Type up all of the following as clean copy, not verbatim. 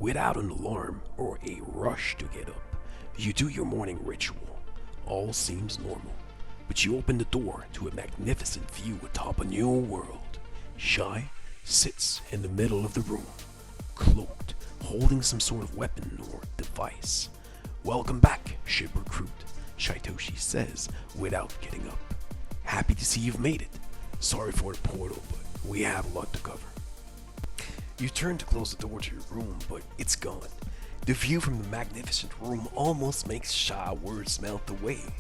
Without an alarm or a rush to get up, you do your morning ritual. All seems normal, but you open the door to a magnificent view atop a new world. Shy sits in the middle of the room, cloaked, holding some sort of weapon or device. "Welcome back, ship recruit," Shytoshi says without getting up. "Happy to see you've made it. Sorry for the portal, but we have a lot to cover." You turn to close the door to your room, but it's gone. The view from the magnificent room almost makes Shy words melt away.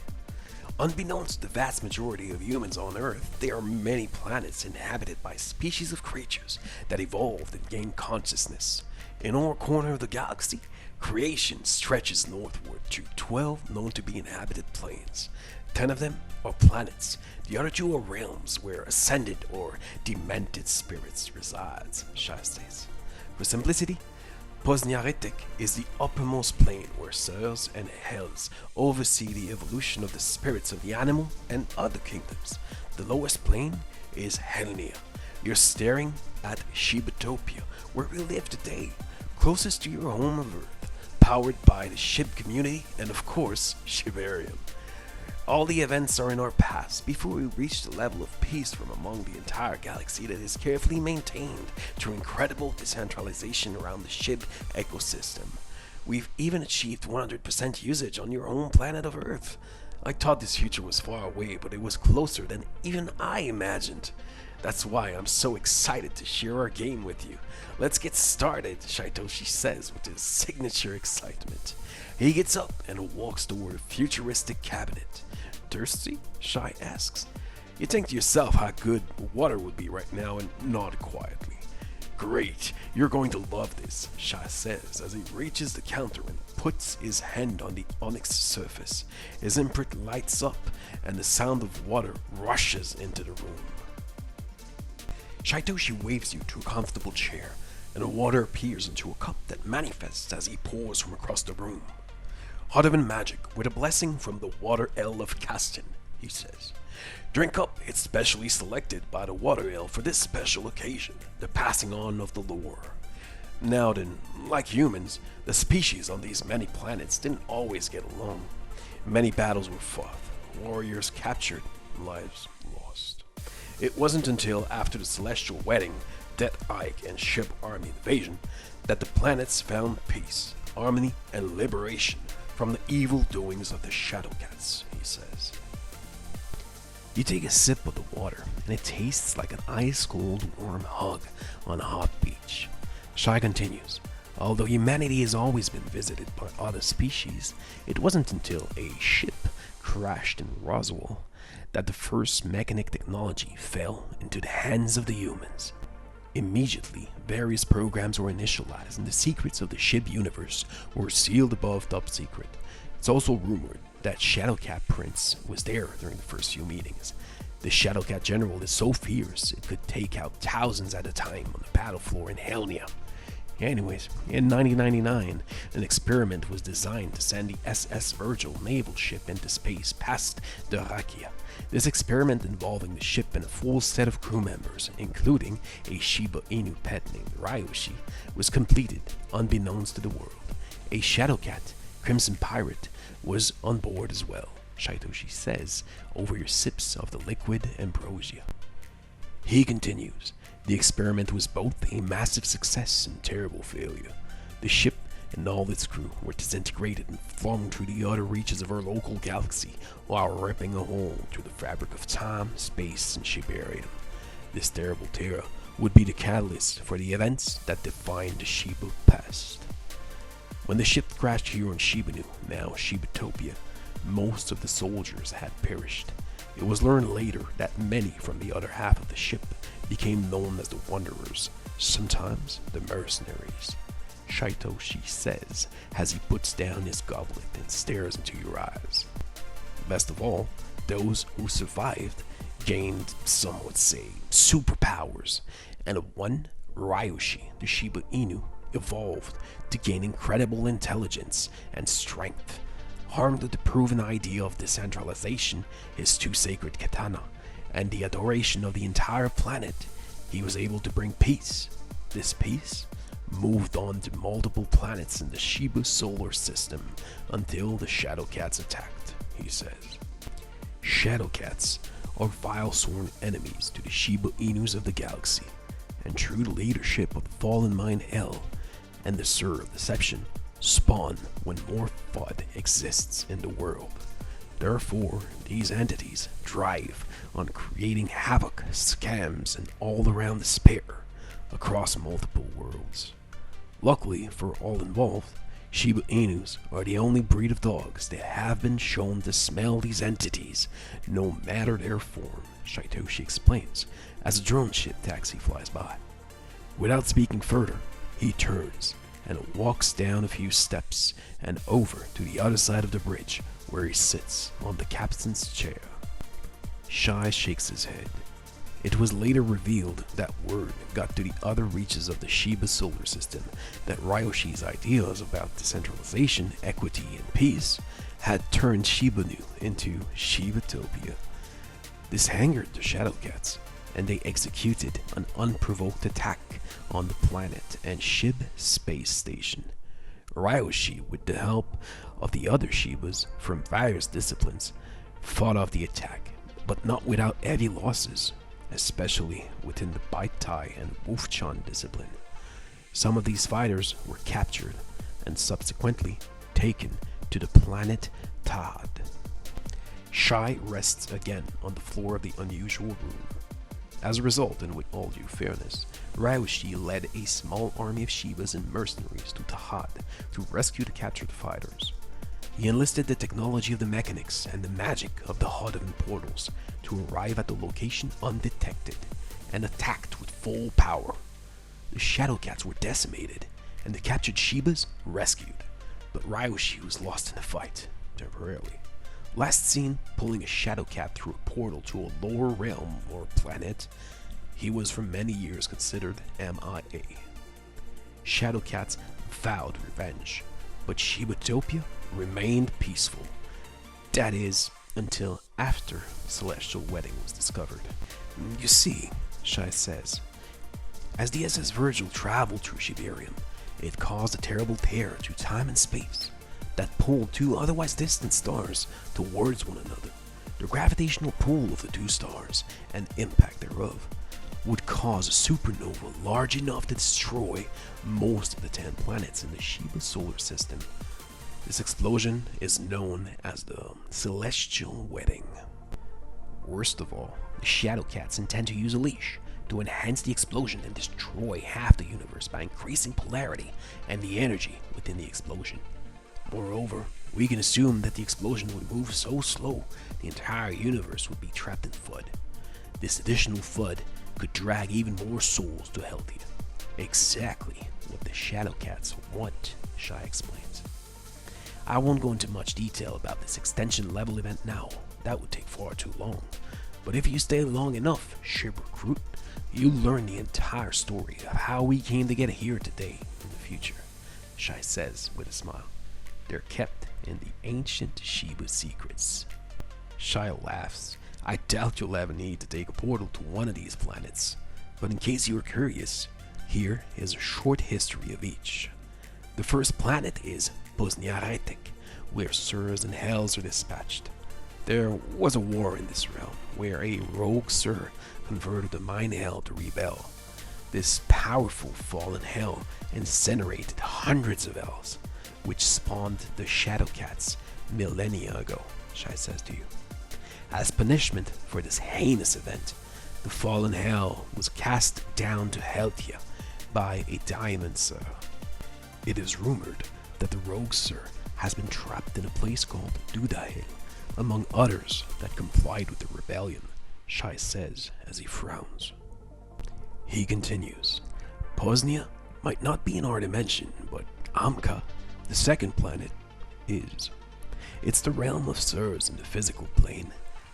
Unbeknownst to the vast majority of humans on Earth, there are many planets inhabited by species of creatures that evolved and gained consciousness. In our corner of the galaxy, creation stretches northward to 12 known to be inhabited planes. 10 of them are planets. The other 2 are realms where ascended or demented spirits resides, Shy says. For simplicity, Posnyaritic is the uppermost plane where Sirs and Hells oversee the evolution of the spirits of the animal and other kingdoms. The lowest plane is Helnia. You're staring at Shibatopia, where we live today, closest to your home of Earth, powered by the Shib community and of course, Shibarium. All the events are in our past before we reach the level of peace from among the entire galaxy that is carefully maintained through incredible decentralization around the Shib ecosystem. We've even achieved 100% usage on your home planet of Earth. I thought this future was far away, but it was closer than even I imagined. That's why I'm so excited to share our game with you. Let's get started, Shytoshi says with his signature excitement. He gets up and walks toward a futuristic cabinet. "Thirsty?" Shy asks. You think to yourself how good water would be right now and nod quietly. "Great, you're going to love this," Shy says as he reaches the counter and puts his hand on the onyx surface. His imprint lights up and the sound of water rushes into the room. Shytoshi waves you to a comfortable chair, and the water appears into a cup that manifests as he pours from across the room. "Hotter than magic, with a blessing from the water elf of Caston," he says. "Drink up, it's specially selected by the water elf for this special occasion, the passing on of the lore." Now then, like humans, the species on these many planets didn't always get along. Many battles were fought, warriors captured, lives lost. It wasn't until after the celestial wedding, Death Ike and Ship Army invasion, that the planets found peace, harmony, and liberation from the evil doings of the Shadowcats, he says. You take a sip of the water, and it tastes like an ice-cold warm hug on a hot beach. Shy continues, although humanity has always been visited by other species, it wasn't until a ship crashed in Roswell that the first mechanic technology fell into the hands of the humans. Immediately, various programs were initialized and the secrets of the Shib universe were sealed above top secret. It's also rumored that Shadowcat Prince was there during the first few meetings. The Shadowcat General is so fierce it could take out thousands at a time on the battle floor in Helnia. Anyways, in 1999, an experiment was designed to send the SS Virgil naval ship into space past Dyrrakia. This experiment involving the ship and a full set of crew members, including a Shiba Inu pet named Ryoshi, was completed unbeknownst to the world. A Shadowcat, Crimson Pirate, was on board as well, Shytoshi says over your sips of the liquid ambrosia. He continues, the experiment was both a massive success and terrible failure. The ship and all its crew were disintegrated and flung through the other reaches of our local galaxy while ripping a hole through the fabric of time, space, and Shibarium. This terrible terror would be the catalyst for the events that defined the Shiba past. When the ship crashed here on Shibanu, now Shibatopia, most of the soldiers had perished. It was learned later that many from the other half of the ship became known as the Wanderers, sometimes the Mercenaries. Shytoshi says as he puts down his goblet and stares into your eyes. Best of all, those who survived gained, some would say, superpowers, and one, Ryoshi, the Shiba Inu, evolved to gain incredible intelligence and strength. Armed with the proven idea of decentralization, his 2 sacred katana, and the adoration of the entire planet, he was able to bring peace. This peace moved on to multiple planets in the Shiba solar system until the Shadowcats attacked, he says. Shadowcats are vile-sworn enemies to the Shiba Inus of the galaxy, and through the leadership of the fallen mind Hell and the Sur of Deception, spawn when more FUD exists in the world. Therefore, these entities thrive on creating havoc, scams, and all-around despair across multiple worlds. Luckily for all involved, Shiba Inus are the only breed of dogs that have been shown to smell these entities, no matter their form, Shytoshi explains as a drone ship taxi flies by. Without speaking further, he turns and walks down a few steps and over to the other side of the bridge where he sits on the captain's chair. Shy shakes his head. It was later revealed that word got to the other reaches of the Shiba solar system that Ryoshi's ideas about decentralization, equity, and peace had turned Shiba Nu into Shibatopia. This angered the Shadowcats, and they executed an unprovoked attack on the planet and Shib space station. Ryoshi, with the help of the other Shibas from various disciplines, fought off the attack, but not without heavy losses, especially within the Baitai and Wolfchan discipline. Some of these fighters were captured and subsequently taken to the planet Tad. Shy rests again on the floor of the unusual room. As a result, and with all due fairness, Ryoshi led a small army of Shibas and mercenaries to Tahad to rescue the captured fighters. He enlisted the technology of the mechanics and the magic of the Hodovan portals to arrive at the location undetected and attacked with full power. The Shadowcats were decimated and the captured Shibas rescued, but Ryoshi was lost in the fight, temporarily. Last seen pulling a Shadowcat through a portal to a lower realm or planet, he was for many years considered MIA. Shadowcats vowed revenge, but Shibatopia remained peaceful. That is, until after Celestial Wedding was discovered. You see, Shy says, as the SS Virgil traveled through Shibarium, it caused a terrible tear through time and space that pulled two otherwise distant stars towards one another. The gravitational pull of the two stars and impact thereof would cause a supernova large enough to destroy most of the 10 planets in the Shiba solar system. This explosion is known as the Celestial Wedding. Worst of all, the Shadowcats intend to use a leash to enhance the explosion and destroy half the universe by increasing polarity and the energy within the explosion. Moreover, we can assume that the explosion would move so slow the entire universe would be trapped in FUD. This additional FUD could drag even more souls to Heltia. Exactly what the Shadowcats want, Shy explains. I won't go into much detail about this extension level event now, that would take far too long. But if you stay long enough, Ship Recruit, you'll learn the entire story of how we came to get here today in the future, Shy says with a smile. They're kept in the ancient Shiba secrets. Shy laughs. I doubt you'll ever need to take a portal to one of these planets, but in case you're curious, here is a short history of each. The first planet is Bosniaretic, where Sirs and Hells are dispatched. There was a war in this realm, where a rogue Sir converted the Mine Hell to rebel. This powerful fallen Hell incinerated hundreds of Hells, which spawned the Shadowcats millennia ago, Shy says to you. As punishment for this heinous event, the fallen Hell was cast down to Heltia by a Diamond Sir. It is rumored that the rogue Sir has been trapped in a place called Dudahil, among others that complied with the rebellion, Shy says as he frowns. He continues, Bosnia might not be in our dimension, but Amka, the second planet, is. It's the realm of Sirs in the physical plane.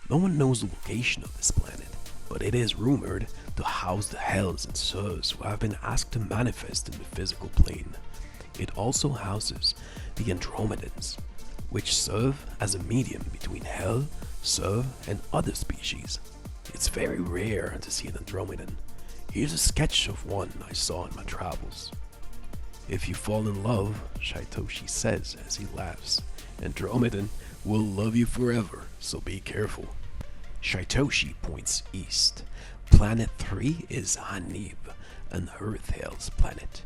No one knows the location of this planet, but it is rumored to house the Hells and Sirs who have been asked to manifest in the physical plane. It also houses the Andromedans, which serve as a medium between Hell, Sir, and other species. It's very rare to see an Andromedan. Here's a sketch of one I saw in my travels. If you fall in love, Shytoshi says as he laughs, Andromedan will love you forever, so be careful. Shytoshi points east. Planet 3 is Hanib, an Earth Hell's planet.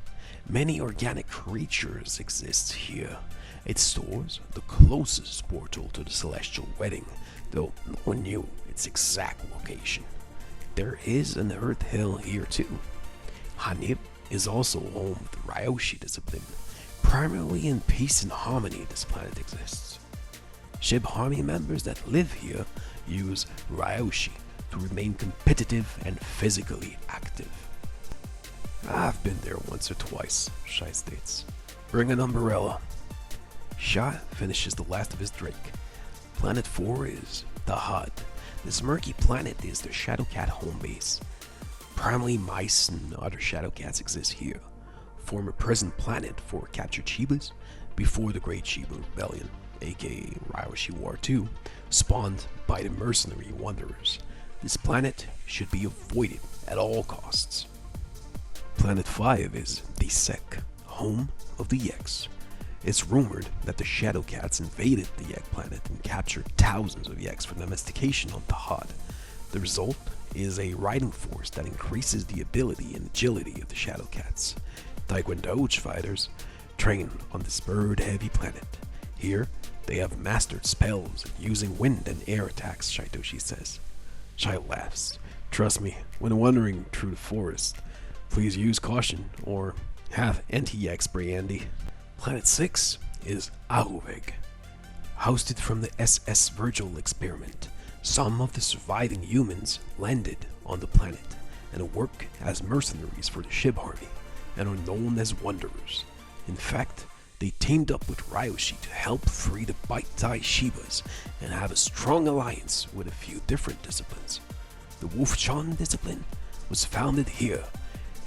Many organic creatures exist here. It stores the closest portal to the celestial wedding, though no one knew its exact location. There is an Earth Hell here too. Hanib is also home to the Ryoshi discipline. Primarily in peace and harmony, this planet exists. Shiba Army members that live here use Ryoshi to remain competitive and physically active. I've been there once or twice, Shy states. Bring an umbrella. Shy finishes the last of his drink. Planet 4 is the Hud. This murky planet is the Shadowcat home base. Primarily mice and other Shadowcats exist here. Former prison planet for captured Shibas before the Great Shiba Rebellion, aka Ryoshi War II, spawned by the mercenary wanderers. This planet should be avoided at all costs. Planet 5 is the Sek, home of the Yeks. It's rumored that the Shadowcats invaded the Yek planet and captured thousands of Yeks for domestication on Tahad. The result is a riding force that increases the ability and agility of the Shadowcats. Taekwondo fighters train on this bird-heavy planet. Here, they have mastered spells using wind and air attacks, Shytoshi says. Shy laughs. Trust me, when wandering through the forest, please use caution or have anti-Yak spray handy. Planet 6 is Ahuveg. Hosted from the SS Virgil experiment, some of the surviving humans landed on the planet and work as mercenaries for the Shiba Army and are known as Wanderers. In fact, they teamed up with Ryoshi to help free the Baitai Shibas and have a strong alliance with a few different disciplines. The Wolf-chan discipline was founded here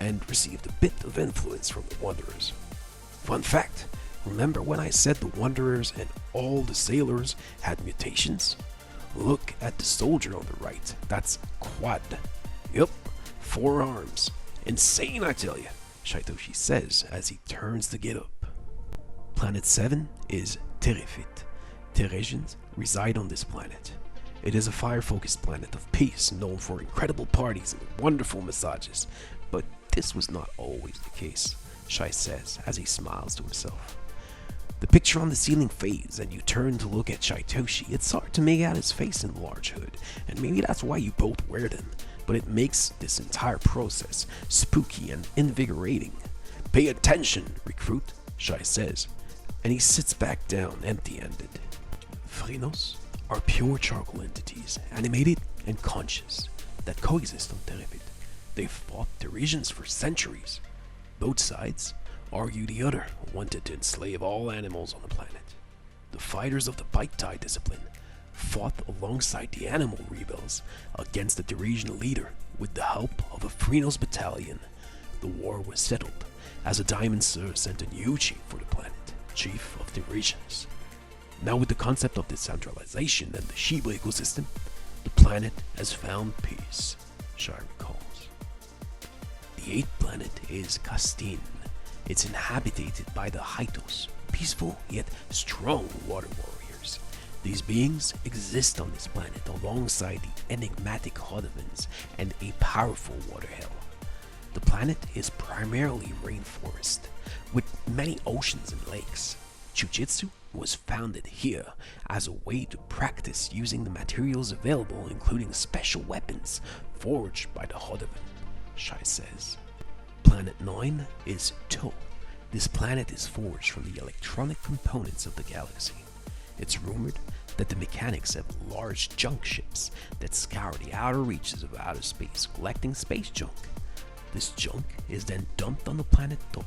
and received a bit of influence from the Wanderers. Fun fact, remember when I said the Wanderers and all the sailors had mutations? Look at the soldier on the right, that's Quad. Yup, 4 arms. Insane, I tell you, Shytoshi says as he turns to get up. Planet 7 is Terefit. Teresians reside on this planet. It is a fire-focused planet of peace known for incredible parties and wonderful massages, but this was not always the case, Shy says as he smiles to himself. The picture on the ceiling fades and you turn to look at Shytoshi. It's hard to make out his face in the large hood, and maybe that's why you both wear them, but it makes this entire process spooky and invigorating. Pay attention, recruit, Shy says, and he sits back down empty-handed. Phrenos are pure charcoal entities, animated and conscious, that coexist on Terefit. They've fought Teresians for centuries. Both sides argue the other wanted to enslave all animals on the planet. The fighters of the Baitai discipline fought alongside the animal rebels against the Teresian leader with the help of a Phrenos battalion. The war was settled as a Diamond Sir sent a new chief for the planet, Chief of Teresians. Now with the concept of decentralization and the Shiba ecosystem, the planet has found peace, Shai recalls. The 8th planet is Kastin. It's inhabited by the Hytos, peaceful yet strong water warriors. These beings exist on this planet alongside the enigmatic Hodovans and a powerful water hell. The planet is primarily rainforest, with many oceans and lakes. Jujitsu was founded here as a way to practice using the materials available, including special weapons forged by the Hodovan, Shai says. Planet 9 is To. This planet is forged from the electronic components of the galaxy. It's rumored that the mechanics have large junk ships that scour the outer reaches of outer space, collecting space junk. This junk is then dumped on the planet To,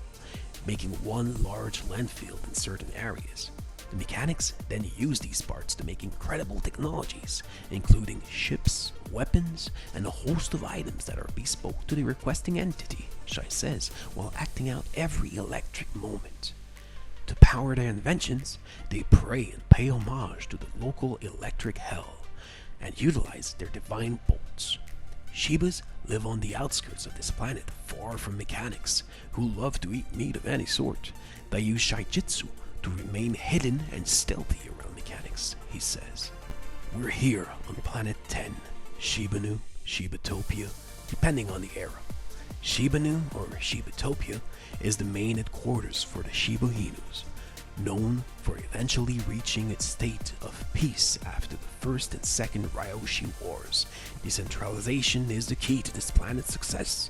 making one large landfill in certain areas. The mechanics then use these parts to make incredible technologies, including ships, weapons, and a host of items that are bespoke to the requesting entity, Shai says, while acting out every electric moment. To power their inventions, they pray and pay homage to the local electric hell, and utilize their divine bolts. Shibas live on the outskirts of this planet, far from mechanics who love to eat meat of any sort. They use Shaijitsu to remain hidden and stealthy around mechanics, he says. We're here on planet 10, Shibanu, Shibatopia, depending on the era. Shibanu, or Shibatopia, is the main headquarters for the Shiba Inus, known for eventually reaching its state of peace after the First and Second Ryoshi Wars. Decentralization is the key to this planet's success.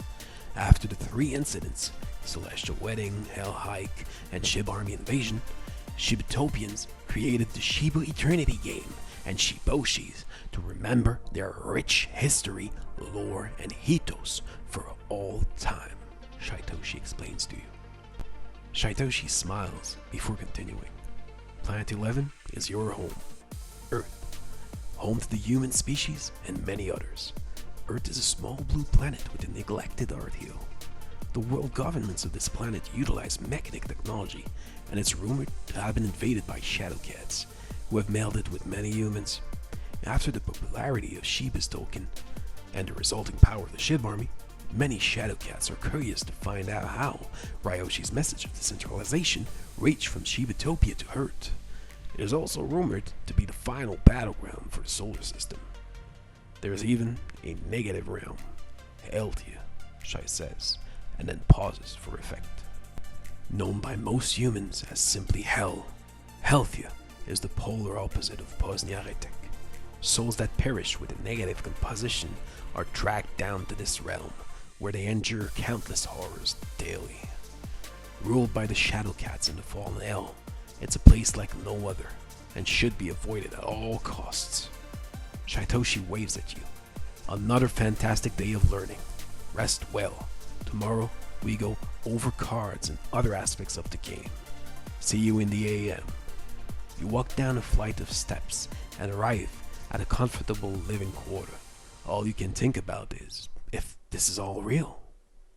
After the three incidents, Celestial Wedding, Hell Hike, and Shiba Army Invasion, Shibatopians created the Shiba Eternity game and Shytoshis to remember their rich history, lore, and ethos for all time, Shytoshi explains to you. Shytoshi smiles before continuing. Planet 11 is your home, Earth, home to the human species and many others. Earth is a small blue planet with a neglected art hill. The world governments of this planet utilize mechanic technology, and it's rumored to have been invaded by Shadowcats, who have melded with many humans. After the popularity of Shiba's token and the resulting power of the Shiba Army, many Shadowcats are curious to find out how Ryoshi's message of decentralization reached from Shibatopia to Earth. It is also rumored to be the final battleground for the solar system. There is even a negative realm, Heltia, Shai says, and then pauses for effect. Known by most humans as simply Hell, Heltia is the polar opposite of Posniaretek. Souls that perish with a negative composition are dragged down to this realm, where they endure countless horrors daily. Ruled by the Shadowcats and the Fallen Hell, it's a place like no other, and should be avoided at all costs. Shytoshi waves at you. Another fantastic day of learning. Rest well. Tomorrow, we go over cards and other aspects of the game. See you in the AM. You walk down a flight of steps and arrive at a comfortable living quarter. All you can think about is, if this is all real.